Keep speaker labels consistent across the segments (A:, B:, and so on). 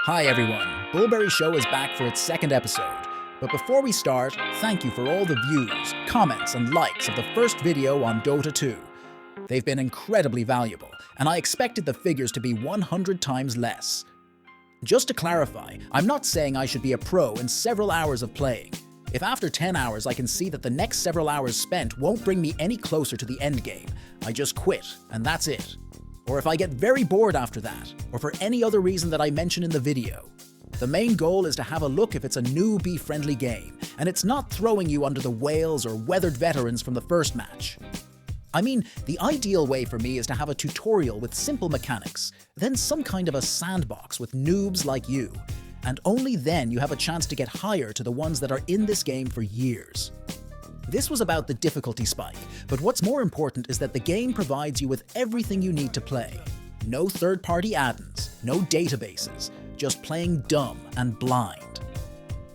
A: Hi everyone, Bullberry Show is back for its second episode. But before we start, thank you for all the views, comments and likes of the first video on Dota 2. They've been incredibly valuable, and I expected the figures to be 100 times less. Just to clarify, I'm not saying I should be a pro in several hours of playing. If after 10 hours I can see that the next several hours spent won't bring me any closer to the end game, I just quit, and that's it. Or if I get very bored after that, or for any other reason that I mention in the video. The main goal is to have a look if it's a newbie-friendly game, and it's not throwing you under the whales or weathered veterans from the first match. I mean, the ideal way for me is to have a tutorial with simple mechanics, then some kind of a sandbox with noobs like you, and only then you have a chance to get higher to the ones that are in this game for years. This was about the difficulty spike, but what's more important is that the game provides you with everything you need to play. No third-party add-ins, no databases, just playing dumb and blind.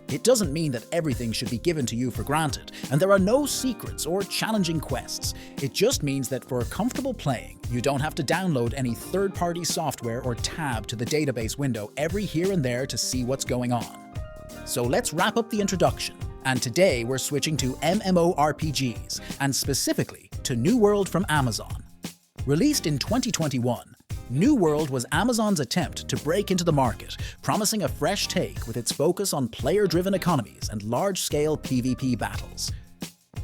A: It doesn't mean that everything should be given to you for granted, and there are no secrets or challenging quests. It just means that for comfortable playing, you don't have to download any third-party software or tab to the database window every here and there to see what's going on. So let's wrap up the introduction. And today we're switching to MMORPGs, and specifically to New World from Amazon. Released in 2021, New World was Amazon's attempt to break into the market, promising a fresh take with its focus on player-driven economies and large-scale PvP battles.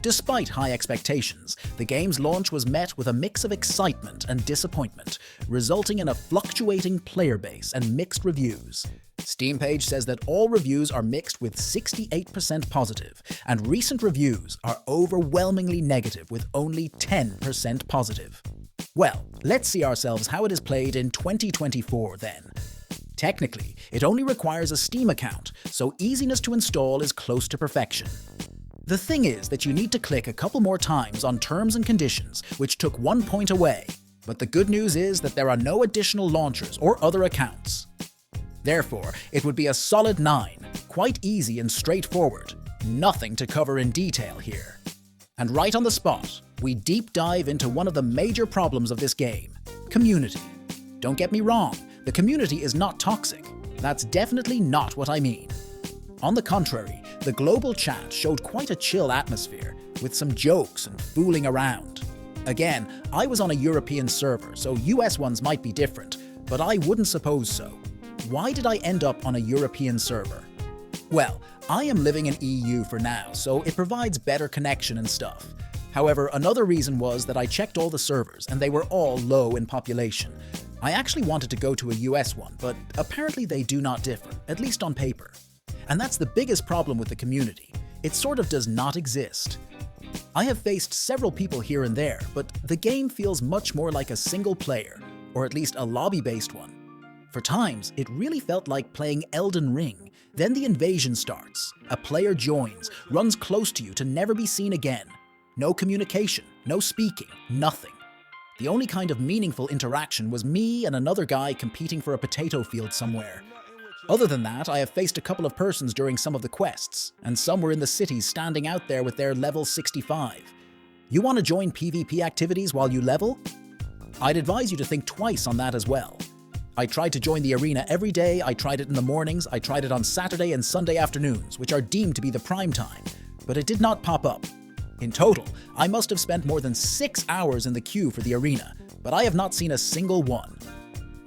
A: Despite high expectations, the game's launch was met with a mix of excitement and disappointment, resulting in a fluctuating player base and mixed reviews. Steam page says that all reviews are mixed with 68% positive, and recent reviews are overwhelmingly negative with only 10% positive. Well, let's see ourselves how it is played in 2024 then. Technically, it only requires a Steam account, so easiness to install is close to perfection. The thing is that you need to click a couple more times on terms and conditions, which took 1 point away, but the good news is that there are no additional launchers or other accounts. Therefore, it would be a solid 9, quite easy and straightforward, nothing to cover in detail here. And right on the spot, we deep dive into one of the major problems of this game, community. Don't get me wrong, the community is not toxic. That's definitely not what I mean. On the contrary, the global chat showed quite a chill atmosphere, with some jokes and fooling around. Again, I was on a European server, so US ones might be different, but I wouldn't suppose so. Why did I end up on a European server? Well, I am living in EU for now, so it provides better connection and stuff. However, another reason was that I checked all the servers and they were all low in population. I actually wanted to go to a US one, but apparently they do not differ, at least on paper. And that's the biggest problem with the community. It sort of does not exist. I have faced several people here and there, but the game feels much more like a single player, or at least a lobby-based one. For times, it really felt like playing Elden Ring. Then the invasion starts. A player joins, runs close to you to never be seen again. No communication, no speaking, nothing. The only kind of meaningful interaction was me and another guy competing for a potato field somewhere. Other than that, I have faced a couple of persons during some of the quests, and some were in the cities standing out there with their level 65. You want to join PvP activities while you level? I'd advise you to think twice on that as well. I tried to join the arena every day, I tried it in the mornings, I tried it on Saturday and Sunday afternoons, which are deemed to be the prime time, but it did not pop up. In total, I must have spent more than 6 hours in the queue for the arena, but I have not seen a single one.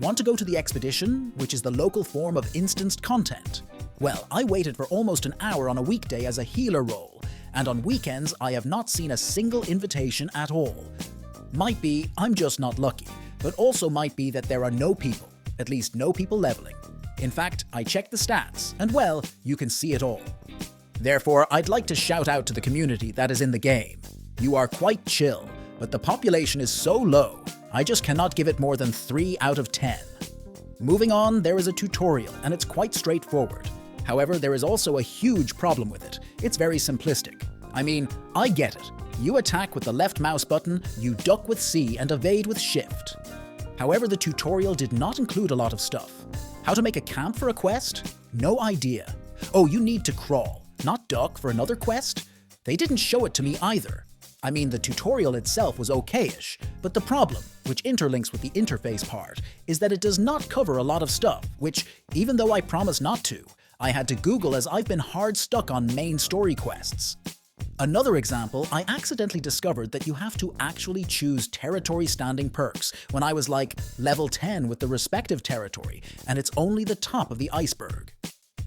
A: Want to go to the expedition, which is the local form of instanced content? Well, I waited for almost an hour on a weekday as a healer role, and on weekends I have not seen a single invitation at all. Might be I'm just not lucky, but also might be that there are no people. At least no people leveling. In fact, I checked the stats, and well, you can see it all. Therefore, I'd like to shout out to the community that is in the game. You are quite chill, but the population is so low, I just cannot give it more than 3 out of 10. Moving on, there is a tutorial, and it's quite straightforward. However, there is also a huge problem with it. It's very simplistic. I mean, I get it. You attack with the left mouse button, you duck with C, and evade with Shift. However, the tutorial did not include a lot of stuff. How to make a camp for a quest? No idea. Oh, you need to crawl, not duck for another quest? They didn't show it to me either. I mean, the tutorial itself was okayish, but the problem, which interlinks with the interface part, is that it does not cover a lot of stuff, which, even though I promised not to, I had to Google as I've been hard stuck on main story quests. Another example, I accidentally discovered that you have to actually choose territory standing perks when I was like level 10 with the respective territory, and it's only the top of the iceberg.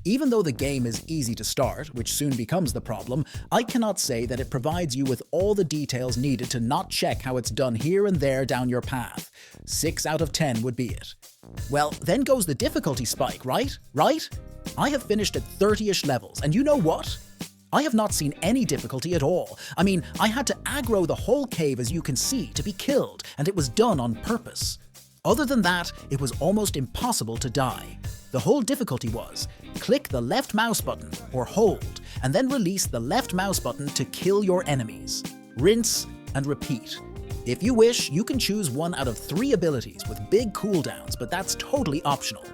A: Even though the game is easy to start, which soon becomes the problem, I cannot say that it provides you with all the details needed to not check how it's done here and there down your path. 6 out of 10 would be it. Well, then goes the difficulty spike, right? I have finished at 30-ish levels, and you know what? I have not seen any difficulty at all. I mean, I had to aggro the whole cave, as you can see, to be killed, and it was done on purpose. Other than that, it was almost impossible to die. The whole difficulty was, click the left mouse button, or hold, and then release the left mouse button to kill your enemies. Rinse and repeat. If you wish, you can choose one out of 3 abilities with big cooldowns, but that's totally optional.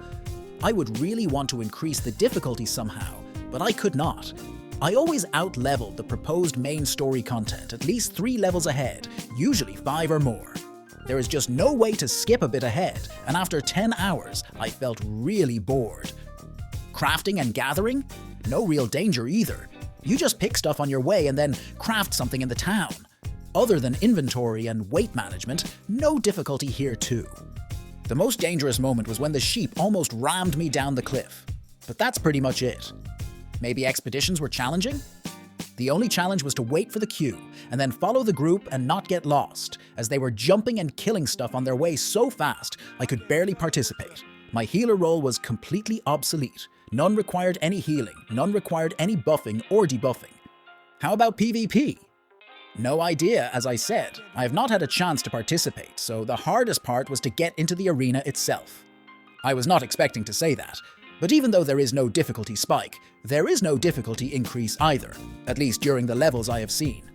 A: I would really want to increase the difficulty somehow, but I could not. I always out-leveled the proposed main story content at least 3 levels ahead, usually 5 or more. There is just no way to skip a bit ahead, and after 10 hours, I felt really bored. Crafting and gathering? No real danger either. You just pick stuff on your way and then craft something in the town. Other than inventory and weight management, no difficulty here too. The most dangerous moment was when the sheep almost rammed me down the cliff. But that's pretty much it. Maybe expeditions were challenging? The only challenge was to wait for the queue, and then follow the group and not get lost, as they were jumping and killing stuff on their way so fast I could barely participate. My healer role was completely obsolete. None required any healing, none required any buffing or debuffing. How about PvP? No idea, as I said. I have not had a chance to participate, so the hardest part was to get into the arena itself. I was not expecting to say that. But even though there is no difficulty spike, there is no difficulty increase either, at least during the levels I have seen.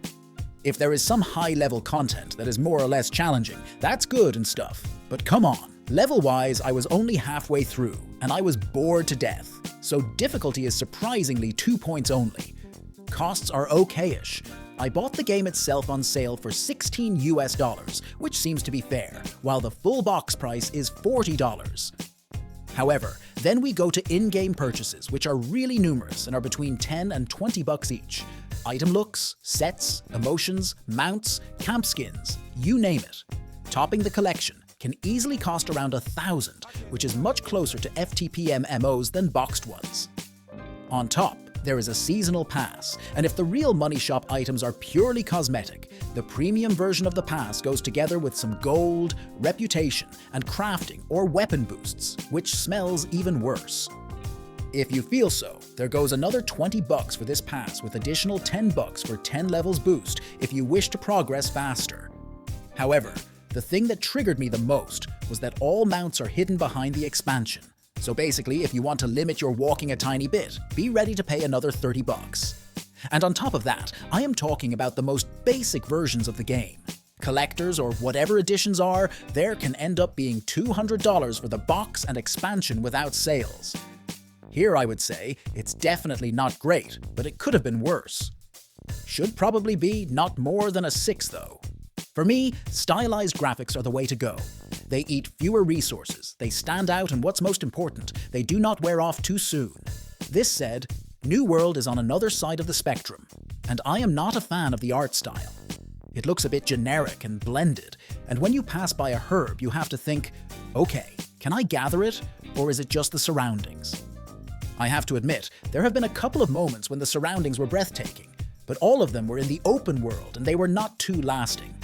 A: If there is some high-level content that is more or less challenging, that's good and stuff. But come on, level-wise I was only halfway through, and I was bored to death, so difficulty is surprisingly 2 points only. Costs are okayish. I bought the game itself on sale for $16 US, which seems to be fair, while the full box price is $40. However, then we go to in-game purchases, which are really numerous and are between 10 and 20 bucks each. Item looks, sets, emotions, mounts, camp skins, you name it. Topping the collection can easily cost around 1,000, which is much closer to FTP MMOs than boxed ones. On top, there is a seasonal pass, and if the real money shop items are purely cosmetic, the premium version of the pass goes together with some gold, reputation, and crafting or weapon boosts, which smells even worse. If you feel so, there goes another 20 bucks for this pass with additional 10 bucks for 10 levels boost if you wish to progress faster. However, the thing that triggered me the most was that all mounts are hidden behind the expansion. So basically, if you want to limit your walking a tiny bit, be ready to pay another 30 bucks. And on top of that, I am talking about the most basic versions of the game. Collectors or whatever editions are, there can end up being $200 for the box and expansion without sales. Here I would say, it's definitely not great, but it could have been worse. Should probably be not more than a 6 though. For me, stylized graphics are the way to go. They eat fewer resources, they stand out, and what's most important, they do not wear off too soon. This said, New World is on another side of the spectrum, and I am not a fan of the art style. It looks a bit generic and blended, and when you pass by a herb, you have to think, okay, can I gather it, or is it just the surroundings? I have to admit, there have been a couple of moments when the surroundings were breathtaking, but all of them were in the open world and they were not too lasting.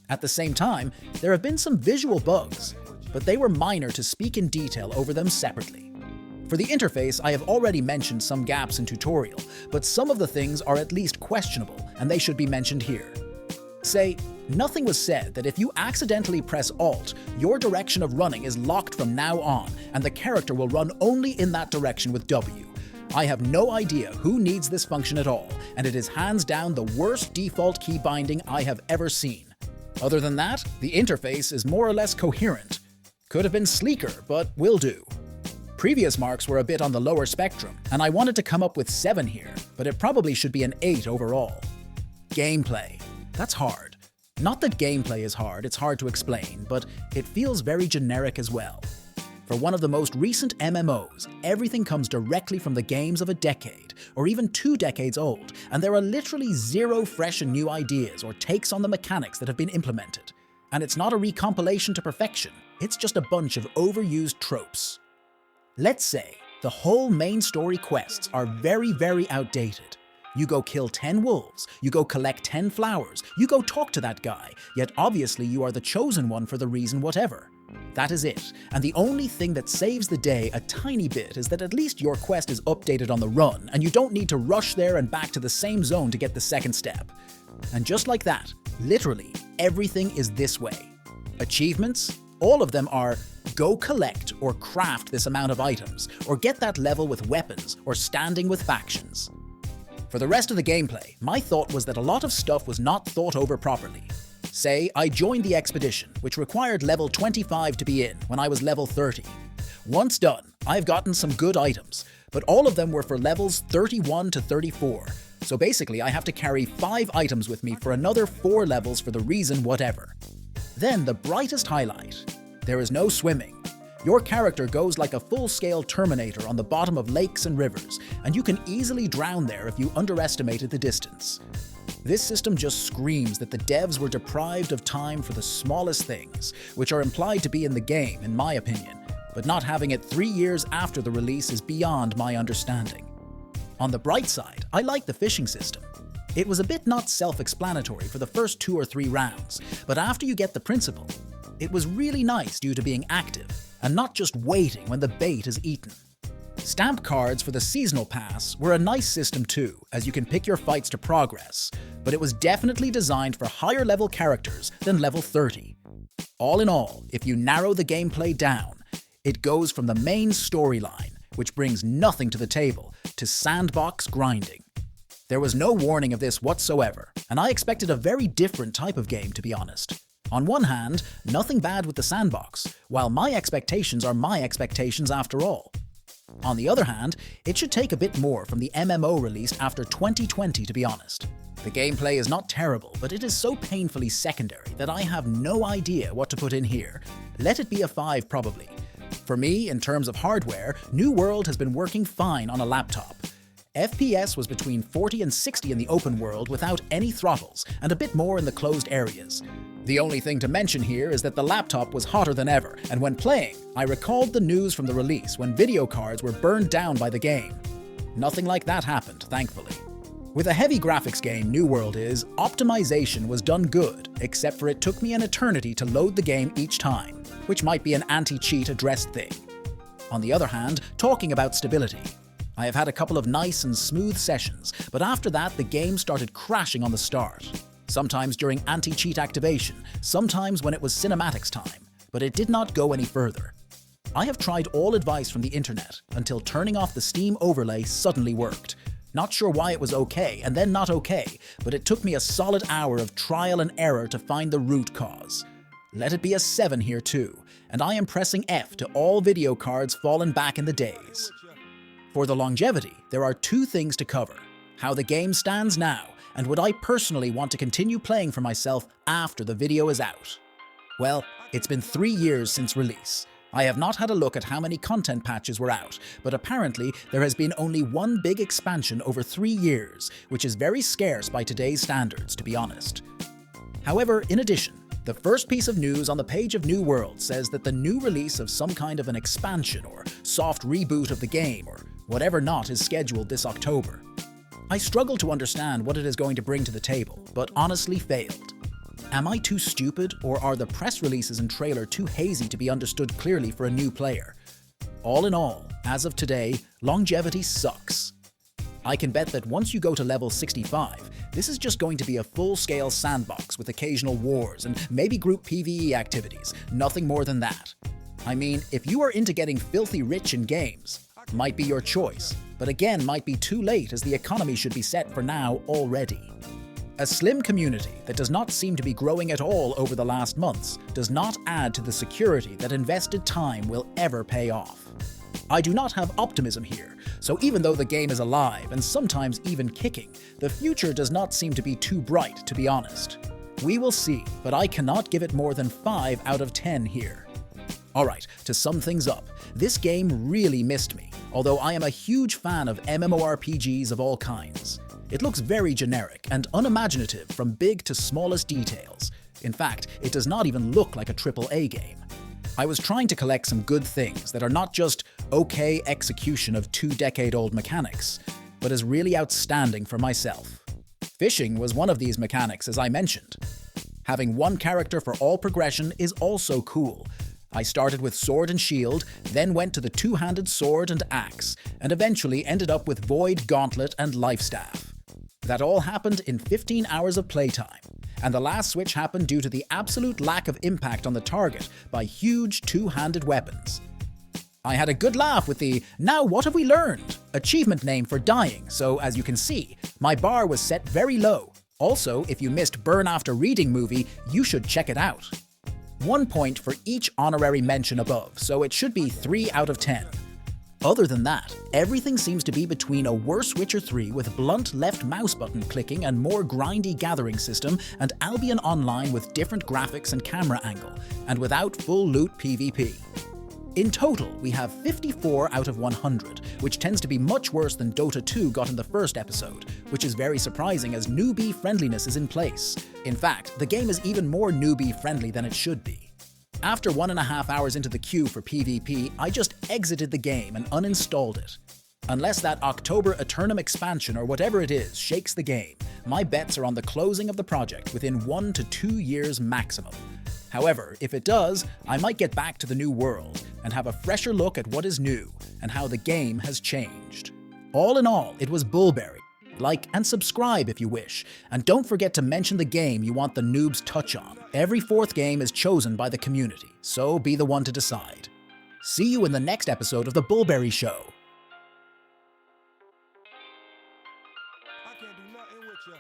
A: At the same time, there have been some visual bugs, but they were minor to speak in detail over them separately. For the interface, I have already mentioned some gaps in tutorial, but some of the things are at least questionable, and they should be mentioned here. Say, nothing was said that if you accidentally press Alt, your direction of running is locked from now on, and the character will run only in that direction with W. I have no idea who needs this function at all, and it is hands down the worst default key binding I have ever seen. Other than that, the interface is more or less coherent. Could have been sleeker, but will do. Previous marks were a bit on the lower spectrum, and I wanted to come up with 7 here, but it probably should be an 8 overall. Gameplay. That's hard. Not that gameplay is hard, it's hard to explain, but it feels very generic as well. For one of the most recent MMOs, everything comes directly from the games of a decade, or even 2 decades old, and there are literally zero fresh and new ideas or takes on the mechanics that have been implemented. And it's not a recompilation to perfection, it's just a bunch of overused tropes. Let's say the whole main story quests are very outdated. You go kill 10 wolves, you go collect 10 flowers, you go talk to that guy, yet obviously you are the chosen one for the reason whatever. That is it, and the only thing that saves the day a tiny bit is that at least your quest is updated on the run, and you don't need to rush there and back to the same zone to get the second step. And just like that, literally, everything is this way. Achievements? All of them are go collect or craft this amount of items, or get that level with weapons, or standing with factions. For the rest of the gameplay, my thought was that a lot of stuff was not thought over properly. Say, I joined the expedition, which required level 25 to be in when I was level 30. Once done, I've gotten some good items, but all of them were for levels 31 to 34. So basically, I have to carry 5 items with me for another 4 levels for the reason whatever. Then the brightest highlight. There is no swimming. Your character goes like a full-scale Terminator on the bottom of lakes and rivers, and you can easily drown there if you underestimated the distance. This system just screams that the devs were deprived of time for the smallest things, which are implied to be in the game, in my opinion, but not having it 3 years after the release is beyond my understanding. On the bright side, I like the fishing system. It was a bit not self-explanatory for the first 2 or 3 rounds, but after you get the principle, it was really nice due to being active, and not just waiting when the bait is eaten. Stamp cards for the seasonal pass were a nice system too, as you can pick your fights to progress, but it was definitely designed for higher level characters than level 30. All in all, if you narrow the gameplay down, it goes from the main storyline, which brings nothing to the table, to sandbox grinding. There was no warning of this whatsoever, and I expected a very different type of game, to be honest. On one hand, nothing bad with the sandbox, while my expectations are my expectations after all. On the other hand, it should take a bit more from the MMO released after 2020, to be honest. The gameplay is not terrible, but it is so painfully secondary that I have no idea what to put in here. Let it be a 5 probably. For me, in terms of hardware, New World has been working fine on a laptop. FPS was between 40 and 60 in the open world without any throttles, and a bit more in the closed areas. The only thing to mention here is that the laptop was hotter than ever, and when playing, I recalled the news from the release when video cards were burned down by the game. Nothing like that happened, thankfully. With a heavy graphics game New World is, optimization was done good, except for it took me an eternity to load the game each time, which might be an anti-cheat addressed thing. On the other hand, talking about stability, I have had a couple of nice and smooth sessions, but after that the game started crashing on the start. Sometimes during anti-cheat activation, sometimes when it was cinematics time, but it did not go any further. I have tried all advice from the internet until turning off the Steam overlay suddenly worked. Not sure why it was okay and then not okay, but it took me a solid hour of trial and error to find the root cause. Let it be a 7 here too, and I am pressing F to all video cards fallen back in the days. For the longevity, there are 2 things to cover: how the game stands now, and would I personally want to continue playing for myself after the video is out. Well, it's been 3 years since release. I have not had a look at how many content patches were out, but apparently there has been only 1 big expansion over 3 years, which is very scarce by today's standards, to be honest. However, in addition, the first piece of news on the page of New World says that the new release of some kind of an expansion or soft reboot of the game or whatever not is scheduled this October. I struggle to understand what it is going to bring to the table, but honestly failed. Am I too stupid, or are the press releases and trailer too hazy to be understood clearly for a new player? All in all, as of today, longevity sucks. I can bet that once you go to level 65, this is just going to be a full-scale sandbox with occasional wars and maybe group PvE activities, nothing more than that. I mean, if you are into getting filthy rich in games, might be your choice, but again might be too late as the economy should be set for now already. A slim community that does not seem to be growing at all over the last months does not add to the security that invested time will ever pay off. I do not have optimism here, so even though the game is alive and sometimes even kicking, the future does not seem to be too bright, to be honest. We will see, but I cannot give it more than 5 out of 10 here. Alright, to sum things up, this game really missed me, although I am a huge fan of MMORPGs of all kinds. It looks very generic and unimaginative from big to smallest details. In fact, it does not even look like a AAA game. I was trying to collect some good things that are not just okay execution of 2-decade-old mechanics, but is really outstanding for myself. Fishing was one of these mechanics, as I mentioned. Having one character for all progression is also cool. I started with sword and shield, then went to the two-handed sword and axe, and eventually ended up with void, gauntlet, and life staff. That all happened in 15 hours of playtime, and the last switch happened due to the absolute lack of impact on the target by huge two-handed weapons. I had a good laugh with the "now what have we learned" achievement name for dying, so as you can see, my bar was set very low. Also, if you missed Burn After Reading movie, you should check it out. 1 point for each honorary mention above, so it should be 3 out of 10. Other than that, everything seems to be between a worse Witcher 3 with blunt left mouse button clicking and more grindy gathering system, and Albion Online with different graphics and camera angle, and without full loot PvP. In total, we have 54 out of 100, which tends to be much worse than Dota 2 got in the first episode, which is very surprising as newbie friendliness is in place. In fact, the game is even more newbie friendly than it should be. After 1.5 hours into the queue for PvP, I just exited the game and uninstalled it. Unless that October Eternum expansion or whatever it is shakes the game, my bets are on the closing of the project within 1 to 2 years maximum. However, if it does, I might get back to the new world and have a fresher look at what is new and how the game has changed. All in all, it was Bullberry. Like and subscribe if you wish, and don't forget to mention the game you want the noob's touch on. Every 4th game is chosen by the community, so be the one to decide. See you in the next episode of The Bullberry Show.
B: I can't do nothing with you.